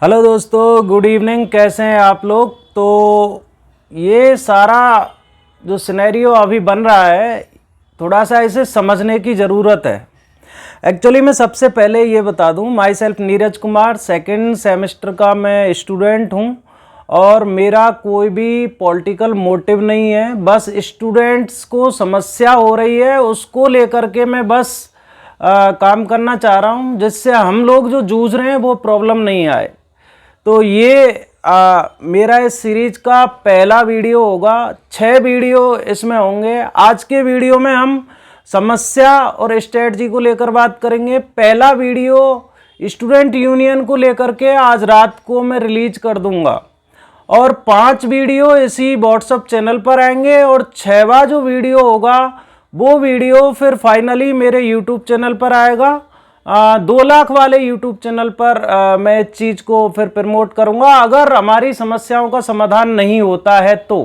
Hello दोस्तों, good evening. कैसे हैं आप लोग। तो ये सारा जो सिनेरियो अभी बन रहा है, थोड़ा सा इसे समझने की ज़रूरत है। एक्चुअली मैं सबसे पहले ये बता दूं, my self Neeraj Kumar, second semester का मैं स्टूडेंट हूं और मेरा कोई भी पॉलिटिकल मोटिव नहीं है। बस स्टूडेंट्स को समस्या हो रही है, उसको लेकर के मैं बस काम करना चाह रहा हूं, जिससे हम लोग जो जूझ रहे हैं वो प्रॉब्लम नहीं आए। तो ये मेरा इस सीरीज का पहला वीडियो होगा। 6 वीडियो इसमें होंगे। आज के वीडियो में हम समस्या और स्ट्रेटजी को लेकर बात करेंगे। पहला वीडियो स्टूडेंट यूनियन को लेकर के आज रात को मैं रिलीज कर दूंगा और 5 वीडियो इसी व्हाट्सएप चैनल पर आएंगे और 6वां जो वीडियो होगा वो वीडियो फिर फाइनली मेरे यूट्यूब चैनल पर आएगा। 2 लाख वाले यूट्यूब चैनल पर मैं इस चीज़ को फिर प्रमोट करूंगा अगर हमारी समस्याओं का समाधान नहीं होता है तो।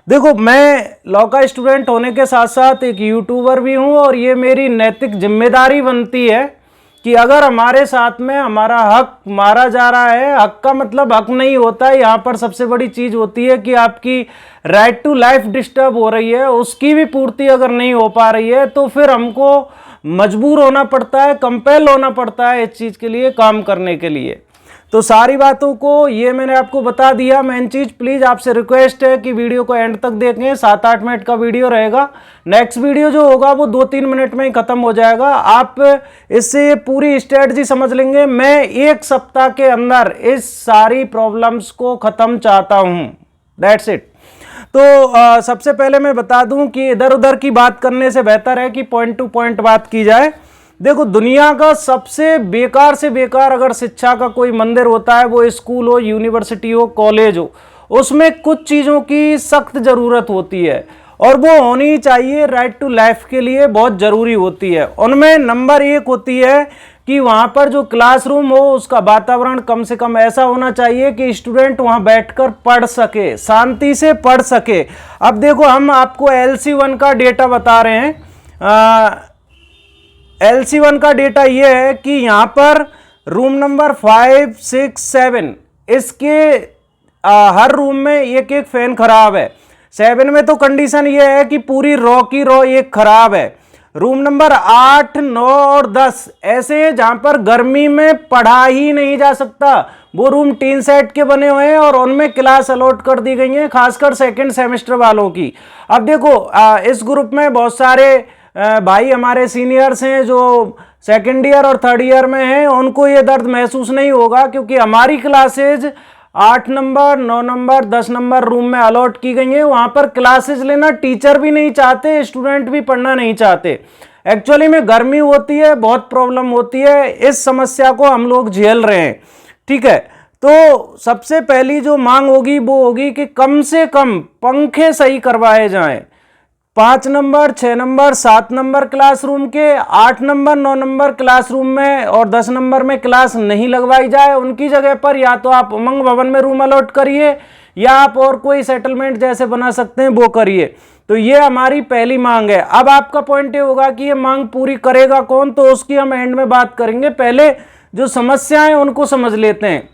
देखो, मैं लॉ का स्टूडेंट होने के साथ साथ एक यूट्यूबर भी हूं और ये मेरी नैतिक जिम्मेदारी बनती है कि अगर हमारे साथ में हमारा हक मारा जा रहा है, हक का मतलब हक नहीं होता है, यहाँ पर सबसे बड़ी चीज़ होती है कि आपकी राइट टू लाइफ डिस्टर्ब हो रही है, उसकी भी पूर्ति अगर नहीं हो पा रही है तो फिर हमको मजबूर होना पड़ता है, कंपेल होना पड़ता है इस चीज़ के लिए, काम करने के लिए। तो सारी बातों को ये मैंने आपको बता दिया। मेन चीज़, प्लीज़ आपसे रिक्वेस्ट है कि वीडियो को एंड तक देखें। 7-8 मिनट का वीडियो रहेगा। नेक्स्ट वीडियो जो होगा वो 2-3 मिनट में ही खत्म हो जाएगा। आप इससे पूरी स्ट्रेटजी समझ लेंगे। मैं 1 सप्ताह के अंदर इस सारी प्रॉब्लम्स को ख़त्म चाहता हूँ। That's it. तो सबसे पहले मैं बता दूं कि इधर उधर की बात करने से बेहतर है कि पॉइंट टू पॉइंट बात की जाए। देखो, दुनिया का सबसे बेकार से बेकार अगर शिक्षा का कोई मंदिर होता है, वो स्कूल हो, यूनिवर्सिटी हो, कॉलेज हो, उसमें कुछ चीज़ों की सख्त ज़रूरत होती है और वो होनी चाहिए, राइट टू लाइफ के लिए बहुत ज़रूरी होती है। उनमें नंबर 1 होती है कि वहाँ पर जो क्लासरूम हो उसका वातावरण कम से कम ऐसा होना चाहिए कि स्टूडेंट वहाँ बैठकर पढ़ सके, शांति से पढ़ सके। अब देखो, हम आपको LC1 का डेटा बता रहे हैं। LC1 का डेटा ये है कि यहाँ पर रूम नंबर 5, 6, 7 इसके हर रूम में एक एक फैन खराब है। 7 में तो कंडीशन ये है कि पूरी रॉ की रॉ एक खराब है। रूम नंबर 8, 9 और 10 ऐसे हैं जहां पर गर्मी में पढ़ा ही नहीं जा सकता। वो रूम टीन सेट के बने हुए हैं और उनमें क्लास अलॉट कर दी गई है, खासकर सेकंड सेमेस्टर वालों की। अब देखो, इस ग्रुप में बहुत सारे भाई हमारे सीनियर्स हैं जो सेकेंड ईयर और थर्ड ईयर में हैं। उनको ये दर्द महसूस नहीं होगा क्योंकि हमारी classes 8 number, 9 number, 10 number room में अलॉट की गई है। वहां पर क्लासेज लेना टीचर भी नहीं चाहते, स्टूडेंट भी पढ़ना नहीं चाहते। एक्चुअली में गर्मी होती है, बहुत प्रॉब्लम होती है। इस समस्या को हम लोग झेल रहे हैं। ठीक है, तो सबसे पहली जो मांग होगी वो होगी कि कम से कम पंखे सही करवाए जाएं। 5 नंबर, 6 नंबर, 7 नंबर क्लासरूम के, 8 नंबर, 9 नंबर क्लासरूम में और 10 नंबर में क्लास नहीं लगवाई जाए। उनकी जगह पर या तो आप उमंग भवन में रूम अलॉट करिए या आप और कोई सेटलमेंट जैसे बना सकते हैं वो करिए। तो ये हमारी पहली मांग है। अब आपका पॉइंट ये होगा कि ये मांग पूरी करेगा कौन, तो उसकी हम एंड में बात करेंगे। पहले जो समस्याएं उनको समझ लेते हैं।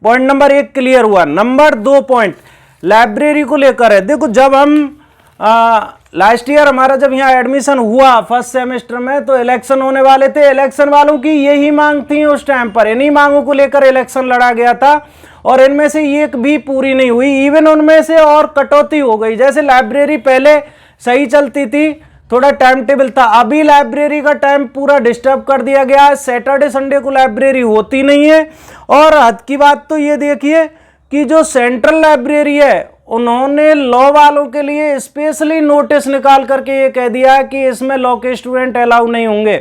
पॉइंट नंबर 1 क्लियर हुआ। नंबर 2 पॉइंट लाइब्रेरी को लेकर है। देखो, जब हम लास्ट ईयर हमारा जब यहाँ एडमिशन हुआ फर्स्ट सेमेस्टर में, तो इलेक्शन होने वाले थे। इलेक्शन वालों की यही मांग थी उस टाइम पर। इन्हीं मांगों को लेकर इलेक्शन लड़ा गया था और इनमें से एक भी पूरी नहीं हुई। इवन उनमें से और कटौती हो गई। जैसे लाइब्रेरी पहले सही चलती थी, थोड़ा टाइम टेबल था, अभी लाइब्रेरी का टाइम पूरा डिस्टर्ब कर दिया गया है। सैटरडे संडे को लाइब्रेरी होती नहीं है। और हद की बात तो ये देखिए कि जो सेंट्रल लाइब्रेरी है, उन्होंने लॉ वालों के लिए स्पेशली नोटिस निकाल करके ये कह दिया है कि इसमें लॉ के स्टूडेंट अलाउ नहीं होंगे।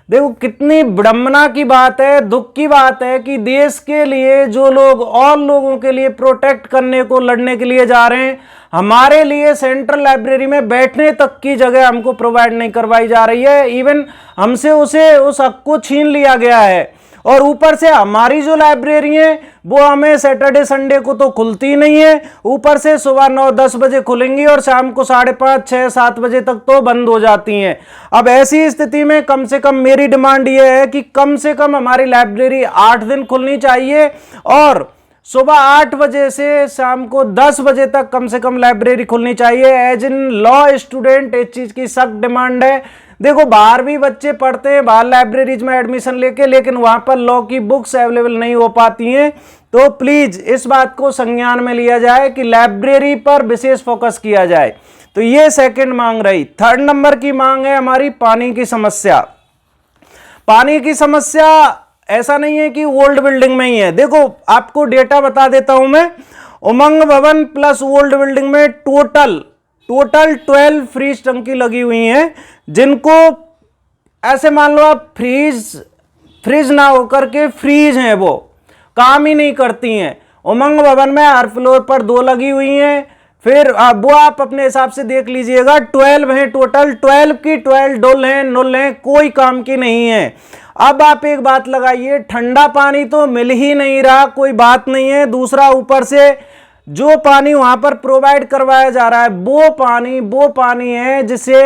देखो, कितनी विडंबना की बात है, दुख की बात है कि देश के लिए जो लोग और लोगों के लिए प्रोटेक्ट करने को, लड़ने के लिए जा रहे हैं, हमारे लिए सेंट्रल लाइब्रेरी में बैठने तक की जगह हमको प्रोवाइड नहीं करवाई जा रही है। इवन हमसे उस हक को छीन लिया गया है। और ऊपर से हमारी जो लाइब्रेरी है वो हमें सैटरडे संडे को तो खुलती नहीं है, ऊपर से सुबह 9-10 बजे खुलेंगी और शाम को 5:30, 6-7 बजे तक तो बंद हो जाती हैं। अब ऐसी स्थिति में कम से कम मेरी डिमांड ये है कि कम से कम हमारी लाइब्रेरी 8 दिन खुलनी चाहिए और सुबह 8 बजे से शाम को 10 बजे तक कम से कम लाइब्रेरी खुलनी चाहिए। एज इन लॉ स्टूडेंट इस चीज की सख्त डिमांड है। देखो बाहर भी बच्चे पढ़ते हैं, बाहर लाइब्रेरीज में एडमिशन लेके, लेकिन वहां पर लॉ की बुक्स अवेलेबल नहीं हो पाती हैं। तो प्लीज इस बात को संज्ञान में लिया जाए कि लाइब्रेरी पर विशेष फोकस किया जाए। तो ये सेकंड मांग रही। थर्ड नंबर की मांग है हमारी पानी की समस्या। पानी की समस्या ऐसा नहीं है कि ओल्ड बिल्डिंग में ही है। देखो आपको डेटा बता देता हूं मैं, उमंग भवन प्लस ओल्ड बिल्डिंग में टोटल 12 फ्रीज टंकी लगी हुई हैं, जिनको ऐसे मान लो आप फ्रीज ना होकर के फ्रीज हैं, वो काम ही नहीं करती हैं। उमंग भवन में हर फ्लोर पर 2 लगी हुई हैं, फिर वो आप अपने हिसाब से देख लीजिएगा। 12 हैं टोटल, 12 की 12 डुल हैं, नुल हैं, कोई काम की नहीं है। अब आप एक बात लगाइए, ठंडा पानी तो मिल ही नहीं रहा, कोई बात नहीं है। दूसरा ऊपर से जो पानी वहां पर प्रोवाइड करवाया जा रहा है वो पानी है जिसे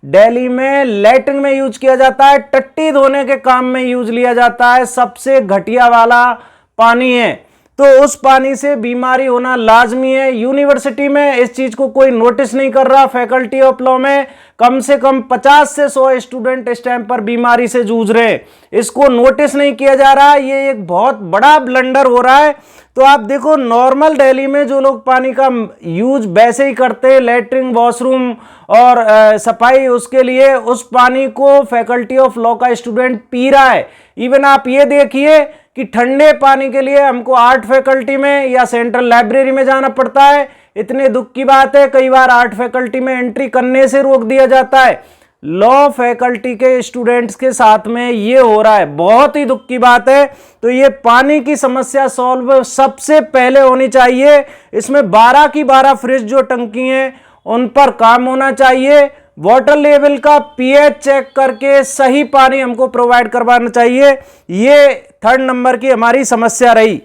दिल्ली में लैट्रिन में यूज किया जाता है, टट्टी धोने के काम में यूज लिया जाता है, सबसे घटिया वाला पानी है। तो उस पानी से बीमारी होना लाजमी है। यूनिवर्सिटी में इस चीज को कोई नोटिस नहीं कर रहा। फैकल्टी ऑफ लॉ में कम से कम 50 से 100 स्टूडेंट इस टाइम पर बीमारी से जूझ रहे हैं, इसको नोटिस नहीं किया जा रहा। ये एक बहुत बड़ा ब्लंडर हो रहा है। तो आप देखो नॉर्मल दिल्ली में जो लोग पानी का यूज वैसे ही करते हैं, लेटरिन, वॉशरूम और सफाई, उसके लिए उस पानी को फैकल्टी ऑफ लॉ का स्टूडेंट पी रहा है। इवन आप ये देखिए कि ठंडे पानी के लिए हमको आर्ट फैकल्टी में या सेंट्रल लाइब्रेरी में जाना पड़ता है। इतने दुख की बात है, कई बार आर्ट फैकल्टी में एंट्री करने से रोक दिया जाता है। लॉ फैकल्टी के स्टूडेंट्स के साथ में ये हो रहा है, बहुत ही दुख की बात है। तो ये पानी की समस्या सॉल्व सबसे पहले होनी चाहिए। इसमें 12 की 12 फ्रिज जो टंकी हैं उन पर काम होना चाहिए। वाटर लेवल का पीएच चेक करके सही पानी हमको प्रोवाइड करवाना चाहिए। ये थर्ड नंबर की हमारी समस्या रही।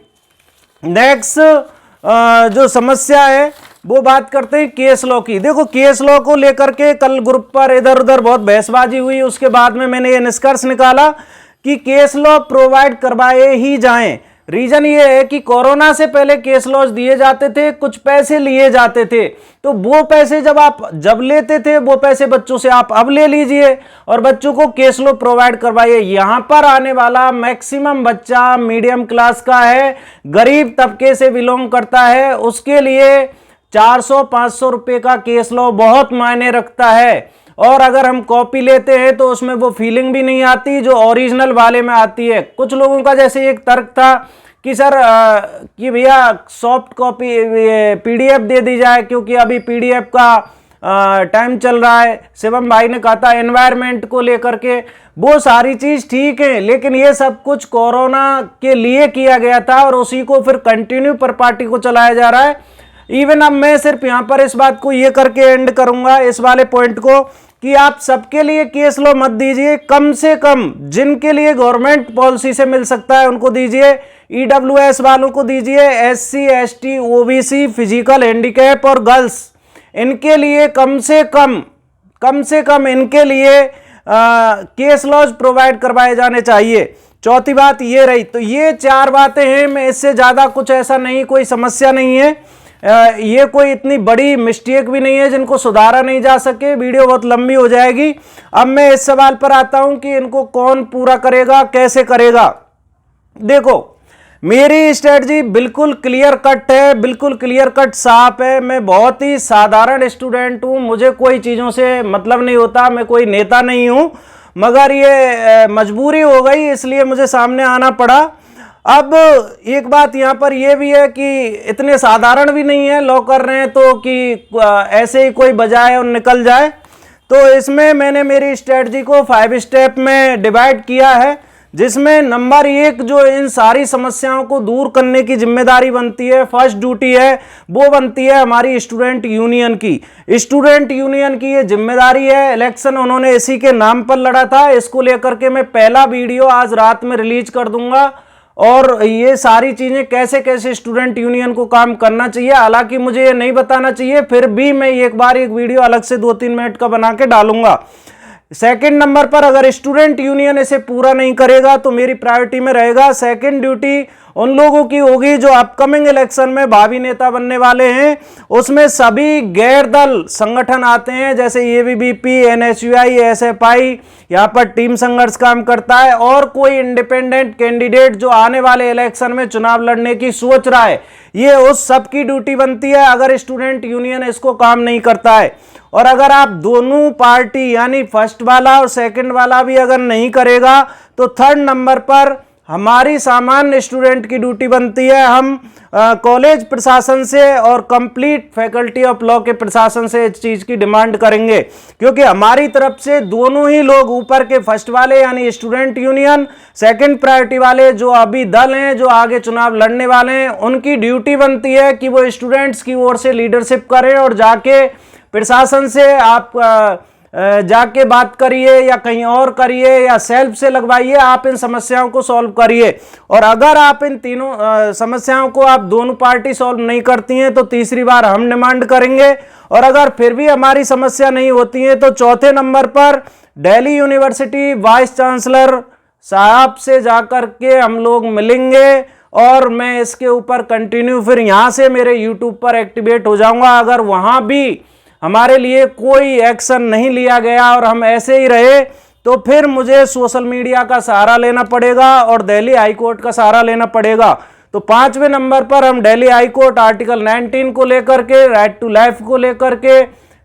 नेक्स्ट जो समस्या है वो बात करते हैं केस लॉ की। देखो केस लॉ को लेकर के कल ग्रुप पर इधर उधर बहुत बहसबाजी हुई, उसके बाद में मैंने ये निष्कर्ष निकाला कि केस लॉ प्रोवाइड करवाए ही जाएं। रीजन ये है कि कोरोना से पहले केस लॉज दिए जाते थे, कुछ पैसे लिए जाते थे, तो वो पैसे जब लेते थे वो पैसे बच्चों से आप अब ले लीजिए और बच्चों को केस लॉ प्रोवाइड करवाइए। यहां पर आने वाला मैक्सिमम बच्चा मीडियम क्लास का है, गरीब तबके से बिलोंग करता है, उसके लिए 400-500 रुपए का केस लॉ बहुत मायने रखता है। और अगर हम कॉपी लेते हैं तो उसमें वो फीलिंग भी नहीं आती जो ओरिजिनल वाले में आती है। कुछ लोगों का जैसे एक तर्क था कि सर कि भैया सॉफ्ट कॉपी पीडीएफ दे दी जाए, क्योंकि अभी पीडीएफ का टाइम चल रहा है। शिवम भाई ने कहा था एनवायरनमेंट को लेकर के, वो सारी चीज ठीक है, लेकिन ये सब कुछ कोरोना के लिए किया गया था और उसी को फिर कंटिन्यू पर पार्टी को चलाया जा रहा है। इवन अब मैं सिर्फ यहां पर इस बात को ये करके एंड करूंगा इस वाले पॉइंट को कि आप सबके लिए केस लॉ मत दीजिए, कम से कम जिनके लिए गवर्नमेंट पॉलिसी से मिल सकता है उनको दीजिए, ईडब्ल्यूएस वालों को दीजिए, SC, ST, OBC, physical handicap और गर्ल्स, इनके लिए कम से कम इनके लिए केस लॉज प्रोवाइड करवाए जाने चाहिए। चौथी बात ये रही। तो ये 4 बातें हैं, मैं इससे ज्यादा कुछ ऐसा नहीं, कोई समस्या नहीं है, ये कोई इतनी बड़ी मिस्टेक भी नहीं है जिनको सुधारा नहीं जा सके। वीडियो बहुत लंबी हो जाएगी। अब मैं इस सवाल पर आता हूं कि इनको कौन पूरा करेगा, कैसे करेगा। देखो मेरी स्ट्रेटजी बिल्कुल क्लियर कट है, बिल्कुल क्लियर कट साफ है। मैं बहुत ही साधारण स्टूडेंट हूं, मुझे कोई चीजों से मतलब नहीं होता, मैं कोई नेता नहीं हूं, मगर ये मजबूरी हो गई इसलिए मुझे सामने आना पड़ा। अब एक बात यहाँ पर यह भी है कि इतने साधारण भी नहीं है लॉ कर रहे हैं तो कि ऐसे ही कोई बजाए और निकल जाए। तो इसमें मैंने मेरी स्ट्रेटजी को 5 स्टेप में डिवाइड किया है। जिसमें नंबर 1 जो इन सारी समस्याओं को दूर करने की जिम्मेदारी बनती है, फर्स्ट ड्यूटी है, वो बनती है हमारी स्टूडेंट यूनियन की। स्टूडेंट यूनियन की ये जिम्मेदारी है। इलेक्शन उन्होंने इसी के नाम पर लड़ा था। इसको लेकर के मैं पहला वीडियो आज रात में रिलीज कर दूंगा, और ये सारी चीजें कैसे कैसे स्टूडेंट यूनियन को काम करना चाहिए, हालांकि मुझे ये नहीं बताना चाहिए, फिर भी मैं एक बार एक वीडियो अलग से 2-3 मिनट का बना के डालूंगा। सेकंड नंबर पर अगर स्टूडेंट यूनियन इसे पूरा नहीं करेगा तो मेरी प्रायोरिटी में रहेगा सेकंड ड्यूटी उन लोगों की होगी जो अपकमिंग इलेक्शन में भावी नेता बनने वाले हैं। उसमें सभी गैर दल संगठन आते हैं, जैसे एबीवीपी, एनएसयूआई, एसएफआई, यहाँ पर टीम संघर्ष काम करता है, और कोई इंडिपेंडेंट कैंडिडेट जो आने वाले इलेक्शन में चुनाव लड़ने की सोच रहा है, ये उस सब की ड्यूटी बनती है अगर स्टूडेंट यूनियन इसको काम नहीं करता है। और अगर आप दोनों पार्टी यानी फर्स्ट वाला और सेकंड वाला भी अगर नहीं करेगा तो थर्ड नंबर पर हमारी सामान्य स्टूडेंट की ड्यूटी बनती है। हम कॉलेज प्रशासन से और कंप्लीट फैकल्टी ऑफ लॉ के प्रशासन से इस चीज की डिमांड करेंगे, क्योंकि हमारी तरफ से दोनों ही लोग, ऊपर के फर्स्ट वाले यानी स्टूडेंट यूनियन, सेकंड प्रायोरिटी वाले जो अभी दल हैं जो आगे चुनाव लड़ने वाले हैं, उनकी ड्यूटी बनती है कि वो स्टूडेंट्स की ओर से लीडरशिप करें और जाके प्रशासन से आप जाके बात करिए या कहीं और करिए या सेल्फ से लगवाइए, आप इन समस्याओं को सॉल्व करिए। और अगर आप इन तीनों समस्याओं को आप दोनों पार्टी सॉल्व नहीं करती हैं तो तीसरी बार हम डिमांड करेंगे, और अगर फिर भी हमारी समस्या नहीं होती है तो चौथे नंबर पर दिल्ली यूनिवर्सिटी वाइस चांसलर साहब से जाकर के हम लोग मिलेंगे, और मैं इसके ऊपर कंटिन्यू फिर यहाँ से मेरे यूट्यूब पर एक्टिवेट हो जाऊंगा। अगर वहाँ भी हमारे लिए कोई एक्शन नहीं लिया गया और हम ऐसे ही रहे तो फिर मुझे सोशल मीडिया का सहारा लेना पड़ेगा और दिल्ली हाई कोर्ट का सहारा लेना पड़ेगा। तो 5वें नंबर पर हम दिल्ली हाई कोर्ट आर्टिकल 19 को लेकर के, राइट टू लाइफ को लेकर के,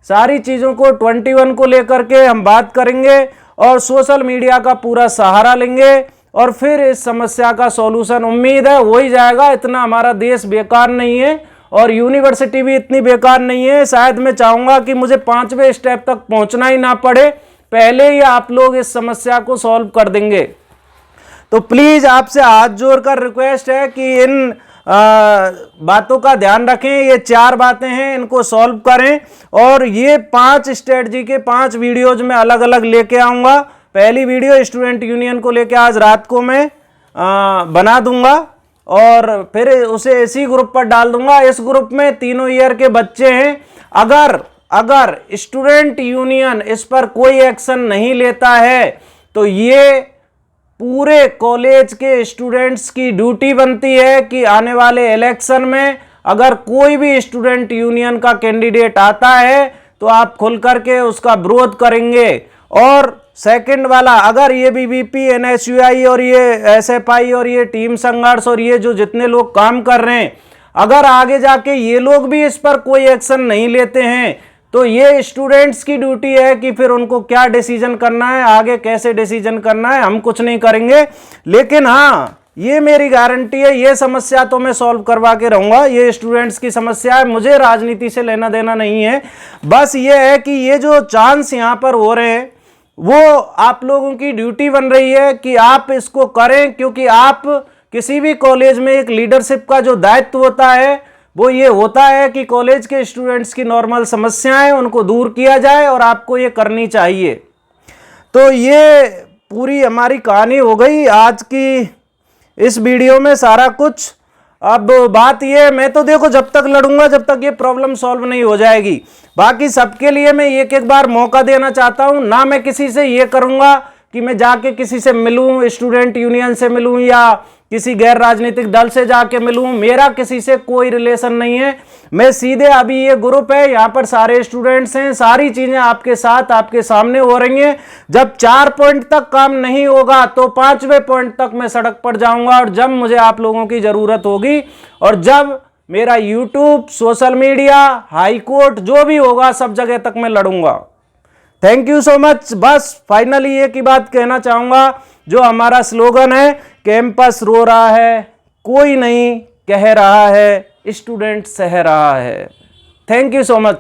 सारी चीज़ों को 21 को लेकर के हम बात करेंगे और सोशल मीडिया का पूरा सहारा लेंगे, और फिर इस समस्या का सॉल्यूशन उम्मीद है हो ही जाएगा। इतना हमारा देश बेकार नहीं है और यूनिवर्सिटी भी इतनी बेकार नहीं है। शायद मैं चाहूंगा कि मुझे 5वें स्टेप तक पहुंचना ही ना पड़े, पहले ही आप लोग इस समस्या को सॉल्व कर देंगे। तो प्लीज आपसे हाथ जोड़कर रिक्वेस्ट है कि इन बातों का ध्यान रखें। ये 4 बातें हैं, इनको सॉल्व करें, और ये 5 स्ट्रेटजी के 5 वीडियोज में अलग अलग लेके आऊंगा। पहली वीडियो स्टूडेंट यूनियन को लेके आज रात को मैं बना दूंगा और फिर उसे इसी ग्रुप पर डाल दूंगा। इस ग्रुप में तीनों ईयर के बच्चे हैं। अगर स्टूडेंट यूनियन इस पर कोई एक्शन नहीं लेता है तो ये पूरे कॉलेज के स्टूडेंट्स की ड्यूटी बनती है कि आने वाले इलेक्शन में अगर कोई भी स्टूडेंट यूनियन का कैंडिडेट आता है तो आप खुल करके उसका विरोध करेंगे। और सेकंड वाला, अगर ये बीबीपी, एनएसयूआई और ये एसएफआई और ये टीम संघर्ष और ये जो जितने लोग काम कर रहे हैं, अगर आगे जाके ये लोग भी इस पर कोई एक्शन नहीं लेते हैं तो ये स्टूडेंट्स की ड्यूटी है कि फिर उनको क्या डिसीजन करना है, आगे कैसे डिसीजन करना है। हम कुछ नहीं करेंगे, लेकिन हाँ ये मेरी गारंटी है, ये समस्या तो मैं सॉल्व करवा के रहूंगा। ये स्टूडेंट्स की समस्या है, मुझे राजनीति से लेना देना नहीं है। बस ये है कि ये जो चांस यहाँ पर हो रहे हैं वो आप लोगों की ड्यूटी बन रही है कि आप इसको करें, क्योंकि आप किसी भी कॉलेज में एक लीडरशिप का जो दायित्व होता है वो ये होता है कि कॉलेज के स्टूडेंट्स की नॉर्मल समस्याएं उनको दूर किया जाए, और आपको ये करनी चाहिए। तो ये पूरी हमारी कहानी हो गई आज की इस वीडियो में, सारा कुछ। अब बात ये, मैं तो देखो जब तक लड़ूंगा जब तक ये प्रॉब्लम सॉल्व नहीं हो जाएगी। बाकी सबके लिए मैं एक बार मौका देना चाहता हूं ना। मैं किसी से ये करूंगा कि मैं जाके किसी से मिलूं, स्टूडेंट यूनियन से मिलूं या किसी गैर राजनीतिक दल से जाके मिलूं, मेरा किसी से कोई रिलेशन नहीं है। मैं सीधे, अभी ये ग्रुप है, यहाँ पर सारे स्टूडेंट्स हैं, सारी चीजें आपके साथ आपके सामने हो रही हैं। जब 4 पॉइंट तक काम नहीं होगा तो 5वें पॉइंट तक मैं सड़क पर जाऊंगा, और जब मुझे आप लोगों की जरूरत होगी और जब मेरा YouTube, social media, high court जो भी होगा सब जगह तक मैं लड़ूंगा। Thank you so much. बस फाइनली एक ही बात कहना चाहूंगा, जो हमारा स्लोगन है, कैंपस रो रहा है कोई नहीं कह रहा है, स्टूडेंट सह रहा है। Thank you so much.